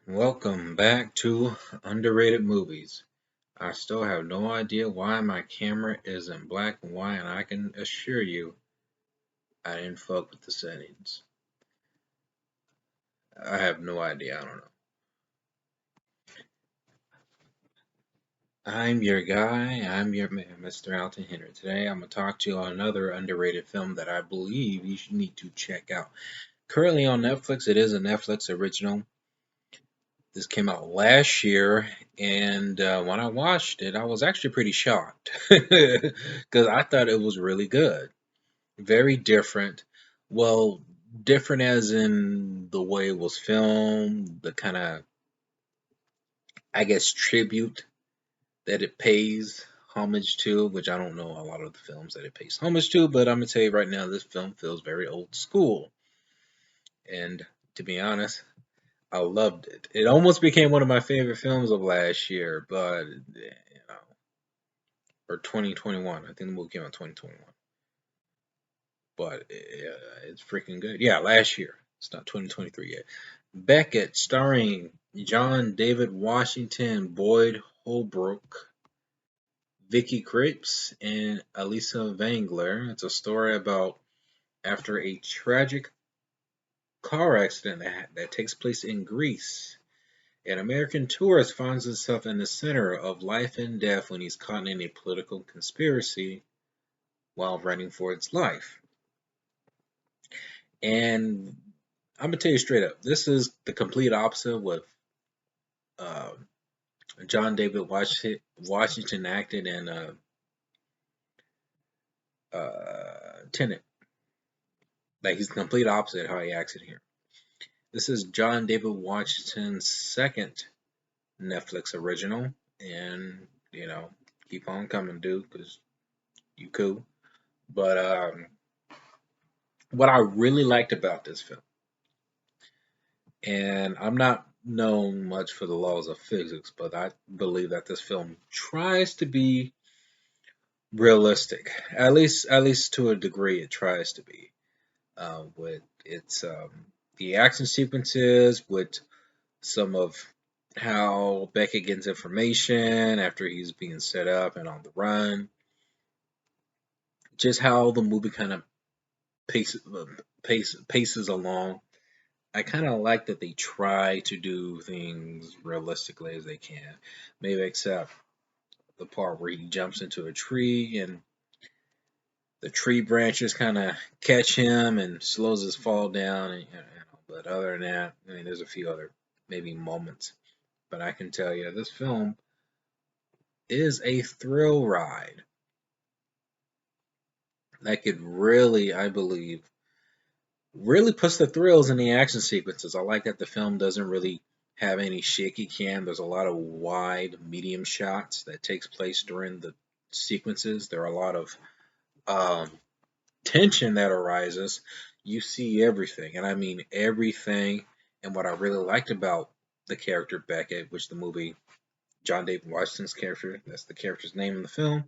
Welcome back to Underrated Movies. I still have no idea why my camera is in black and white, and I can assure you I didn't fuck with the settings. I have no idea. I don't know. I'm your guy. I'm your man, Mr. Alton Henry. Today I'm going to talk to you on another underrated film that I believe you should need to check out. Currently on Netflix, it is a Netflix original. This came out last year, and when I watched it, I was actually pretty shocked because I thought it was really good. Very different. Well, different as in the way it was filmed, the kind of, I guess, tribute that it pays homage to, which I don't know a lot of the films that it pays homage to, but I'm gonna tell you right now, this film feels very old school. And to be honest, I loved it. It almost became one of my favorite films of last year, but or 2021. I think the movie came out 2021, but it's freaking good. Yeah, last year. It's not 2023 yet. Beckett, starring John David Washington, Boyd Holbrook, Vicky Krieps, and Elisa Wengler. It's a story about after a tragic car accident that takes place in Greece. An American tourist finds himself in the center of life and death when he's caught in a political conspiracy while running for its life. And I'm gonna tell you straight up, this is the complete opposite with uh, John David Washington acted in Tenet. Like he's the complete opposite of how he acts in here. This is John David Washington's second Netflix original, and keep on coming, dude, because you cool. But what I really liked about this film, and I'm not known much for the laws of physics, but I believe that this film tries to be realistic. At least to a degree, it tries to be. With its the action sequences, with some of how Beckett gets information after he's being set up and on the run. Just how the movie kind of paces along. I kind of like that they try to do things realistically as they can. Maybe except the part where he jumps into a tree and the tree branches kind of catch him and slows his fall down. But other than that, I mean, there's a few other maybe moments. But I can tell you, this film is a thrill ride. That could really, I believe, really puts the thrills in the action sequences. I like that the film doesn't really have any shaky cam. There's a lot of wide, medium shots that takes place during the sequences. There are a lot of um, tension that arises. You see everything, and I mean everything. And what I really liked about the character Beckett, which the movie John David Washington's character, that's the character's name in the film,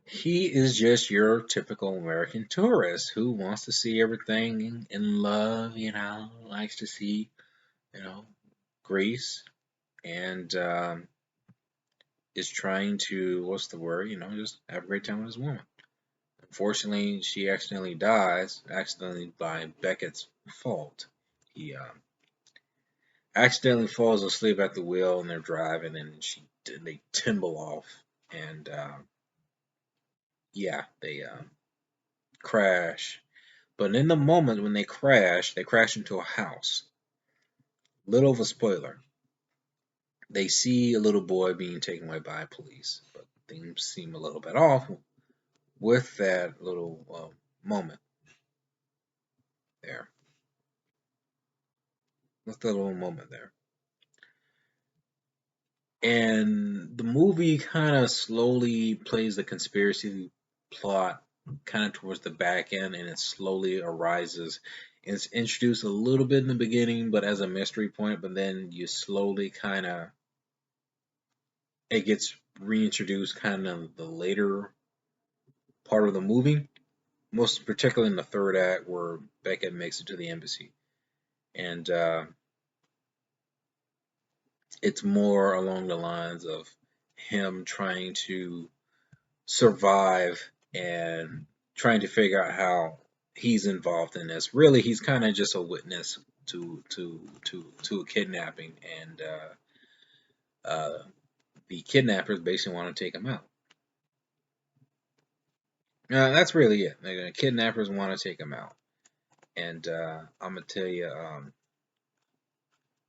he is just your typical American tourist who wants to see everything in love, likes to see, you know, Greece, and is trying to, what's the word, just have a great time with his woman. Unfortunately, she accidentally dies, accidentally by Beckett's fault. He accidentally falls asleep at the wheel and they're driving, and they tumble off, and yeah, they crash. But in the moment when they crash into a house. Little of a spoiler. They see a little boy being taken away by police, but things seem a little bit off with that little moment there. With that little moment there. And the movie kind of slowly plays the conspiracy plot kind of towards the back end, and it slowly arises. It's introduced a little bit in the beginning, but as a mystery point, but then you slowly kind of it gets reintroduced kind of the later part of the movie, most particularly in the third act, where Beckett makes it to the embassy, and it's more along the lines of him trying to survive and trying to figure out how he's involved in this. Really, he's kind of just a witness to a kidnapping, and the kidnappers basically want to take him out. That's really it. The kidnappers want to take him out, and I'm gonna tell you,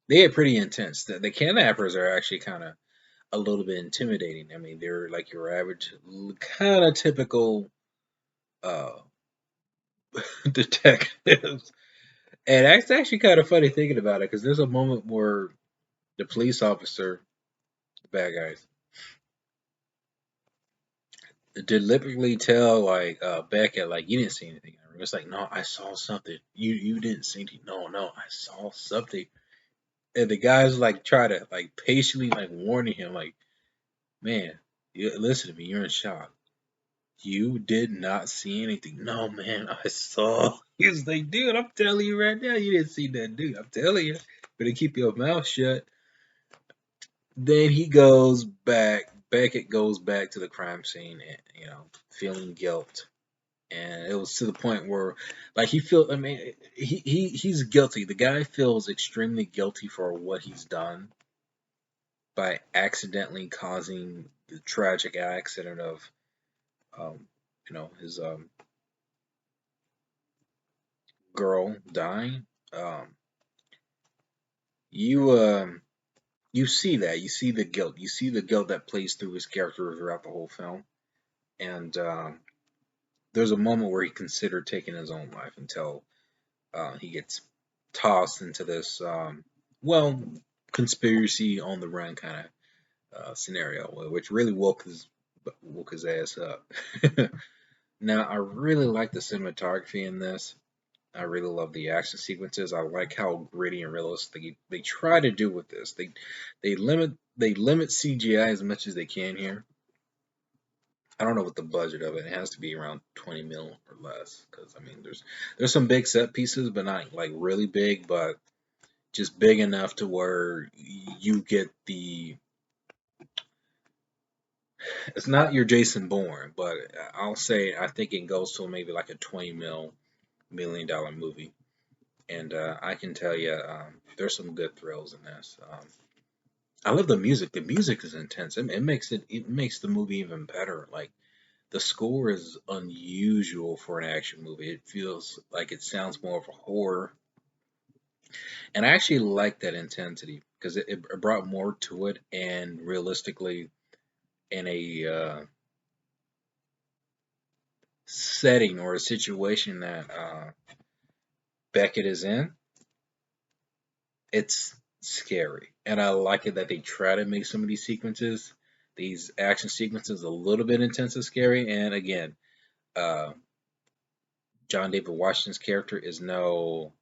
they get pretty intense. The kidnappers are actually kind of a little bit intimidating. I mean, they're like your average, kind of typical uh, detectives. And that's actually kind of funny thinking about it because there's a moment where the police officer, the bad guys, deliberately tell like Beckett like you didn't see anything. It's like no, I saw something. You didn't see anything. No, I saw something. And the guys like try to like patiently like warning him like, man, listen to me, you're in shock. You did not see anything. No, man, I saw. He's like, dude, I'm telling you right now, you didn't see that dude. I'm telling you. Better keep your mouth shut. Then he goes back. Beckett goes back to the crime scene, and feeling guilt. And it was to the point where, like, he feel. I mean, he's guilty. The guy feels extremely guilty for what he's done by accidentally causing the tragic accident of, um, his girl dying. Um, you you see that. You see the guilt. You see the guilt that plays through his character throughout the whole film. And there's a moment where he considered taking his own life until he gets tossed into this, well, conspiracy on the run kind of scenario, which really woke his ass up. Now, I really like the cinematography in this. I really love the action sequences. I like how gritty and realistic they try to do with this. They limit CGI as much as they can here. I don't know what the budget of it. It has to be around 20 mil or less because I mean there's some big set pieces, but not like really big, but just big enough to where you get the. It's not your Jason Bourne, but I'll say I think it goes to maybe like a 20 million dollar movie, and I can tell you there's some good thrills in this. I love the music. The music is intense. It makes the movie even better. Like the score is unusual for an action movie. It feels like it sounds more of a horror, and I actually like that intensity because it brought more to it. And realistically, in a setting or a situation that Beckett is in, it's scary, and I like it that they try to make some of these action sequences, a little bit intense and scary. And again, uh, John David Washington's character is no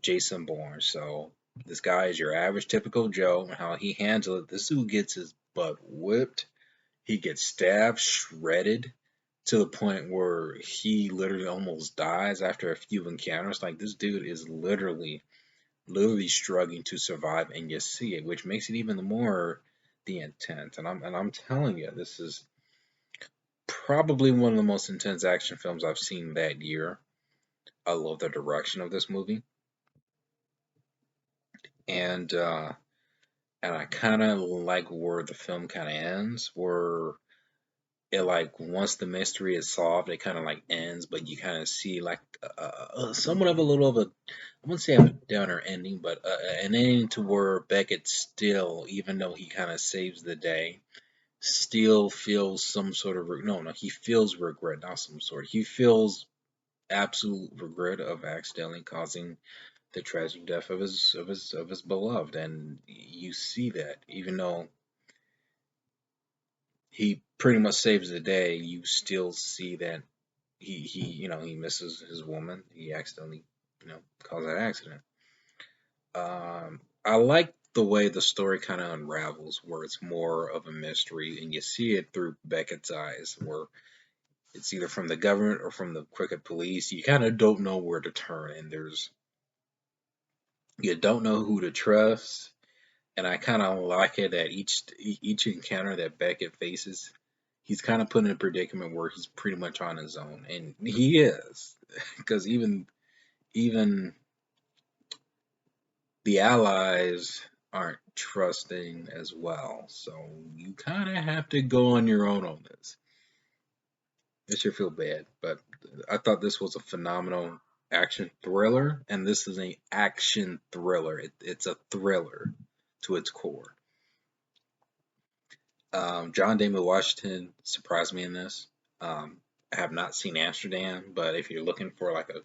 Jason Bourne. So this guy is your average typical Joe. And how he handles it, this dude gets his butt whipped. He gets stabbed, shredded to the point where he literally almost dies after a few encounters. Like this dude is literally struggling to survive, and you see it, which makes it even more the intent. And I'm telling you, this is probably one of the most intense action films I've seen that year. I love the direction of this movie, and I kind of like where the film kind of ends, where it like once the mystery is solved, it kind of like ends, but you kind of see like somewhat of a little of a, I wouldn't say a downer ending, but an ending to where Beckett still, even though he kind of saves the day, still feels some sort of no, he feels regret, not some sort. He feels absolute regret of accidentally causing the tragic death of his beloved, and you see that even though he pretty much saves the day, you still see that he misses his woman. He accidentally caused that accident. I like the way the story kind of unravels, where it's more of a mystery, and you see it through Beckett's eyes, where It's either from the government or from the crooked police. You kind of don't know where to turn, and you don't know who to trust. And I kind of like it that each encounter that Beckett faces, he's kind of put in a predicament where he's pretty much on his own, and he is, because even the allies aren't trusting as well. So you kind of have to go on your own on this. It should feel bad, but I thought this was a phenomenal action thriller, and this is an action thriller. It's a thriller to its core. John Damon Washington surprised me in this. I have not seen Amsterdam, but if you're looking for like a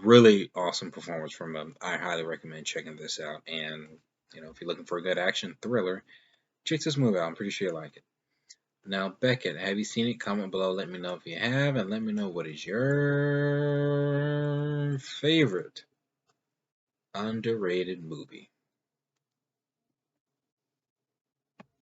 really awesome performance from him, I highly recommend checking this out. And if you're looking for a good action thriller, check this movie out. I'm pretty sure you like it. Now, Beckett, have you seen it? Comment below. Let me know if you have, and let me know what is your favorite underrated movie.